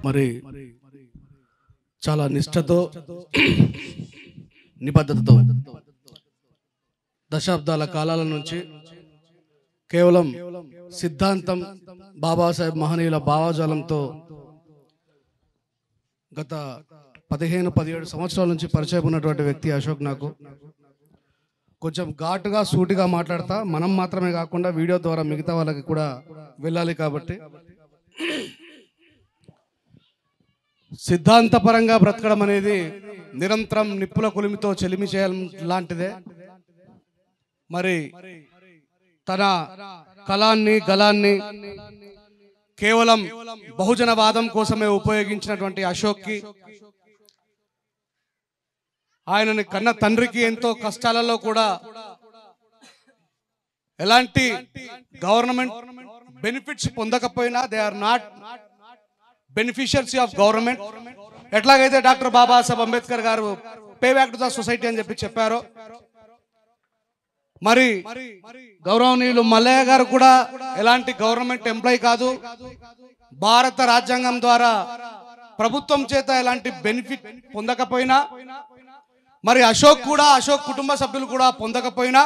మరి చాలా నిష్ఠతో నిబద్ధతతో దశాబ్దాల కాలాల నుంచి కేవలం సిద్ధాంతం బాబాసాహెబ్ మహనీయుల భావజాలంతో గత 15-17 సంవత్సరాల నుంచి పరిచయం ఉన్నటువంటి వ్యక్తి అశోక్. నాకు కొంచెం ఘాటుగా సూటిగా మాట్లాడతా, మనం మాత్రమే కాకుండా వీడియో ద్వారా మిగతా వాళ్ళకి కూడా వెళ్ళాలి కాబట్టి సిద్ధాంతపరంగా బ్రతకడం అనేది నిరంతరం నిప్పుల కొలిమితో చెలిమి చేయడం లాంటిదే. మరి తన కళాన్ని గలాన్ని కేవలం బహుజనవాదం కోసమే ఉపయోగించినటువంటి అశోక్కి, ఆయనని కన్న తండ్రికి ఎంతో కష్టాలలో కూడా ఎలాంటి గవర్నమెంట్ బెనిఫిట్స్ పొందకపోయినా they are not beneficiaries of government. ఎట్లాగైతే డాక్టర్ బాబాసాహెబ్ అంబేద్కర్ గారు pay back to the society అని చెప్పారో, మరి గౌరవనీయులు మల్లయ్య గారు కూడా ఎలాంటి గవర్నమెంట్ ఎంప్లాయీ కాదు, భారత రాజ్యాంగం ద్వారా ప్రభుత్వం చేత ఎలాంటి బెనిఫిట్ పొందకపోయినా, మరి అశోక్ కుటుంబ సభ్యులు కూడా పొందకపోయినా,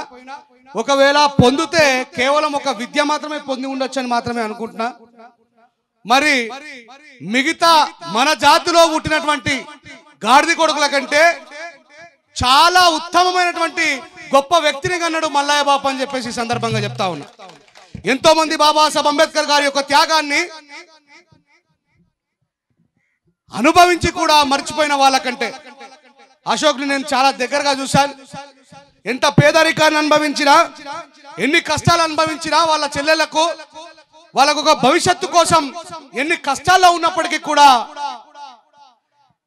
ఒకవేళ పొందితే కేవలం ఒక విద్య మాత్రమే పొంది ఉండొచ్చు అని మాత్రమే అనుకుంటున్నా. మరి మిగతా మన జాతిలో పుట్టినటువంటి గాడిద కొడుకుల కంటే చాలా ఉత్తమమైనటువంటి గొప్ప వ్యక్తిని కన్నాడు మల్లయ్య బాపు అని చెప్పేసి సందర్భంగా చెప్తా ఉన్నా. ఎంతో మంది బాబాసాహెబ్ అంబేద్కర్ గారి యొక్క త్యాగాన్ని అనుభవించి కూడా మర్చిపోయిన వాళ్ళకంటే అశోక్ని నేను చాలా దగ్గరగా చూశాను. ఎంత పేదరికాన్ని అనుభవించినా, ఎన్ని కష్టాలు అనుభవించినా, వాళ్ళ చెల్లెళ్లకు వాళ్ళకు ఒక భవిష్యత్తు కోసం ఎన్ని కష్టాల్లో ఉన్నప్పటికీ కూడా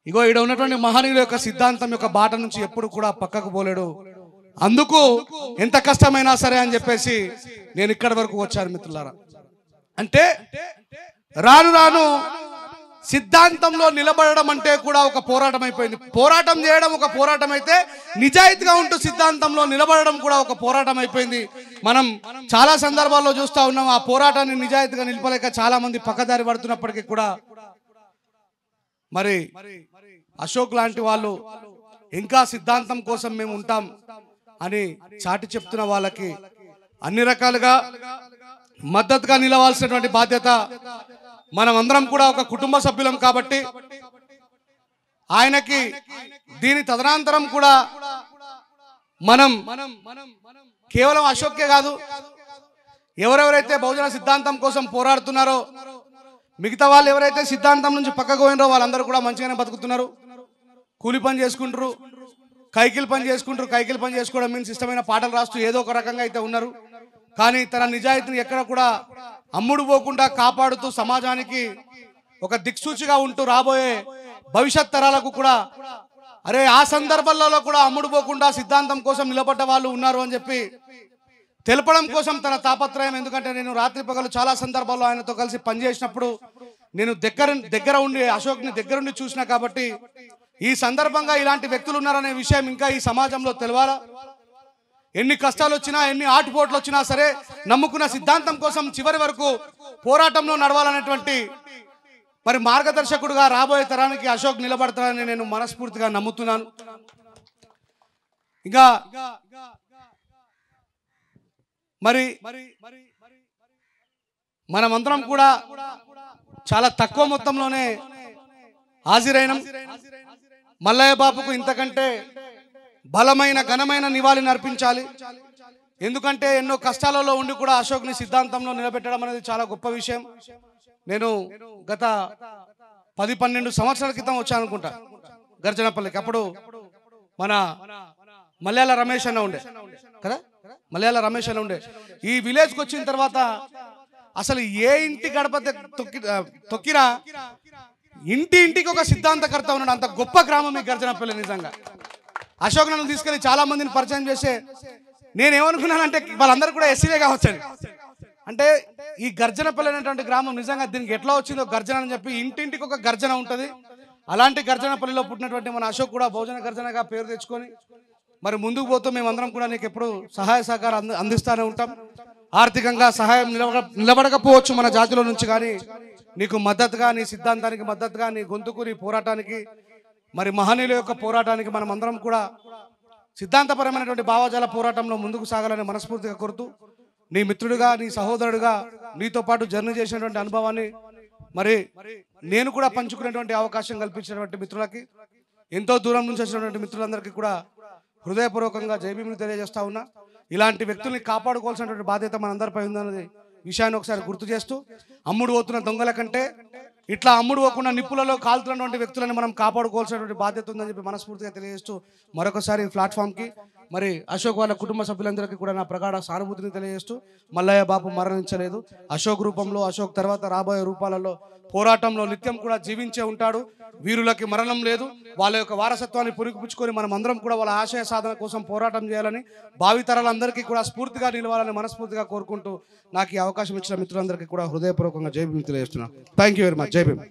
ఇగో ఇక్కడ ఉన్నటువంటి మహనీయుల యొక్క సిద్ధాంతం యొక్క బాట నుంచి ఎప్పుడు కూడా పక్కకు పోలేడు. అందుకు ఎంత కష్టమైనా సరే అని చెప్పేసి నేను ఇక్కడి వరకు వచ్చాను మిత్రులారా. అంటే రాను రాను సిద్ధాంతంలో నిలబడడం అంటే కూడా ఒక పోరాటం అయిపోయింది. పోరాటం చేయడం ఒక పోరాటం అయితే, నిజాయితీగా ఉంటూ సిద్ధాంతంలో నిలబడడం కూడా ఒక పోరాటం అయిపోయింది. మనం చాలా సందర్భాల్లో చూస్తూ ఉన్నాం. ఆ పోరాటాన్ని నిజాయితీగా నిలపలేక చాలా మంది పక్కదారి పడుతున్నప్పటికీ కూడా మరి అశోక్ లాంటి వాళ్ళు ఇంకా సిద్ధాంతం కోసం మేము ఉంటాం అని చాటి చెప్తున్న వాళ్ళకి అన్ని రకాలుగా మద్దతుగా నిలవాల్సినటువంటి బాధ్యత మనం అందరం కూడా ఒక కుటుంబ సభ్యులం కాబట్టి ఆయనకి దీని తదనంతరం కూడా మనం కేవలం అశోకే కాదు, ఎవరెవరైతే బహుజన సిద్ధాంతం కోసం పోరాడుతున్నారో, మిగతా వాళ్ళు ఎవరైతే సిద్ధాంతం నుంచి పక్కకు పోయినారో వాళ్ళందరూ కూడా మంచిగానే బతుకుతున్నారు. కూలి పని చేసుకుంటారు, కైకిల్ పని చేసుకుంటారు. కైకిల్ పని చేసుకోవడం మీన్స్ ఇష్టమైన పాటలు రాస్తూ ఏదో ఒక రకంగా అయితే ఉన్నారు. కానీ తన నిజాయితీని ఎక్కడ కూడా అమ్ముడు పోకుండా కాపాడుతూ సమాజానికి ఒక దిక్సూచిగా ఉంటూ రాబోయే భవిష్యత్ తరాలకు కూడా అరే ఆ సందర్భాలలో కూడా అమ్ముడు పోకుండా సిద్ధాంతం కోసం నిలబడ్డ వాళ్ళు ఉన్నారు అని చెప్పి తెలపడం కోసం తన తాపత్రయం. ఎందుకంటే నేను రాత్రి పగలు చాలా సందర్భాల్లో ఆయనతో కలిసి పనిచేసినప్పుడు నేను దగ్గర ఉండి అశోక్ని దగ్గరుండి చూసినా కాబట్టి ఈ సందర్భంగా ఇలాంటి వ్యక్తులు ఉన్నారనే విషయం ఇంకా ఈ సమాజంలో తెలవాలా. ఎన్ని కష్టాలు వచ్చినా, ఎన్ని ఆటుపోట్లు వచ్చినా సరే నమ్ముకున్న సిద్ధాంతం కోసం చివరి వరకు పోరాటంలో నడవాలనేటువంటి మరి మార్గదర్శకుడుగా రాబోయే తరానికి అశోక్ నిలబడతారని నేను మనస్ఫూర్తిగా నమ్ముతున్నాను. ఇంకా మరి మనమందరం కూడా చాలా తక్కువ మొత్తంలోనే హాజరైనం. మల్లయ్య బాపుకు ఇంతకంటే బలమైన ఘనమైన నివాళిని అర్పించాలి. ఎందుకంటే ఎన్నో కష్టాలలో ఉండి కూడా అశోక్ని సిద్ధాంతంలో నిలబెట్టడం అనేది చాలా గొప్ప విషయం. నేను గత 10-12 సంవత్సరాల క్రితం వచ్చాను అనుకుంటా గర్జనపల్లికి. అప్పుడు మన మలయాళ రమేష్ అన్న ఉండే కదా, మలయాళ రమేష్ అన్న ఉండే. ఈ విలేజ్కి వచ్చిన తర్వాత అసలు ఏ ఇంటి గడప తొక్కినా ఇంటికి ఒక సిద్ధాంతకర్త ఉన్నాడు. అంత గొప్ప గ్రామం ఈ గర్జనపల్లి. నిజంగా అశోక్ నన్ను తీసుకెళ్లి చాలా మందిని పరిచయం చేసే నేనేమనుకున్నానంటే వాళ్ళందరూ కూడా ఎస్సీలే కావచ్చని. అంటే ఈ గర్జనపల్లి అనేటువంటి గ్రామం నిజంగా దీనికి ఎట్లా వచ్చిందో గర్జన అని చెప్పి ఇంటింటికి ఒక గర్జన ఉంటుంది. అలాంటి గర్జనపల్లిలో పుట్టినటువంటి మన అశోక్ కూడా బహుజన గర్జనగా పేరు తెచ్చుకొని మరి ముందుకు పోతూ మేమందరం కూడా నీకు ఎప్పుడు సహాయ సహకారం అందిస్తూనే ఉంటాం. ఆర్థికంగా సహాయం నిలబడకపోవచ్చు మన జాతిలో నుంచి, కానీ నీకు మద్దతుగా, నీ సిద్ధాంతానికి మద్దతుగా, నీ గొంతుకు, నీ పోరాటానికి, మరి మహనీయుల యొక్క పోరాటానికి మనం అందరం కూడా సిద్ధాంతపరమైనటువంటి భావజాల పోరాటంలో ముందుకు సాగాలని మనస్ఫూర్తిగా కోరుతూ, నీ మిత్రుడిగా, నీ సహోదరుడిగా, నీతో పాటు జర్నీ చేసినటువంటి అనుభవాన్ని మరి నేను కూడా పంచుకునేటువంటి అవకాశం కల్పించినటువంటి మిత్రులకి, ఎంతో దూరం నుంచి వచ్చినటువంటి మిత్రులందరికీ కూడా హృదయపూర్వకంగా జై భీములు తెలియజేస్తా ఉన్నా. ఇలాంటి వ్యక్తుల్ని కాపాడుకోవాల్సినటువంటి బాధ్యత మనందరిపై ఉందన్నది విషయాన్ని ఒకసారి గుర్తు చేస్తూ, అమ్ముడు పోతున్న దొంగల కంటే ఇట్లా అమ్ముడు పోకుండా నిప్పులలో కాలుతున్నటువంటి వ్యక్తులను మనం కాపాడుకోవాల్సినటువంటి బాధ్యత ఉందని చెప్పి మనస్ఫూర్తిగా తెలియజేస్తూ, మరొకసారి ప్లాట్ఫామ్కి మరి అశోక్ వాళ్ళ కుటుంబ సభ్యులందరికీ కూడా నా ప్రగాఢ సానుభూతిని తెలియజేస్తూ, మల్లయ్య బాపు మరణించలేదు, అశోక్ రూపంలో, అశోక్ తర్వాత రాబోయే రూపాలలో పోరాటంలో నిత్యం కూడా జీవించే ఉంటాడు. వీరులకి మరణం లేదు. వాళ్ళ యొక్క వారసత్వాన్ని పురిగిపుచ్చుకొని మనం అందరం కూడా వాళ్ళ ఆశయ సాధన కోసం పోరాటం చేయాలని, భావితరాలందరికీ కూడా స్ఫూర్తిగా నిలవాలని మనస్ఫూర్తిగా కోరుకుంటూ, నాకు ఈ అవకాశం ఇచ్చిన మిత్రులందరికీ కూడా హృదయపూర్వకంగా జై భీమ్ తెలియజేస్తున్నాను. Thank you very much. జై భీమ్.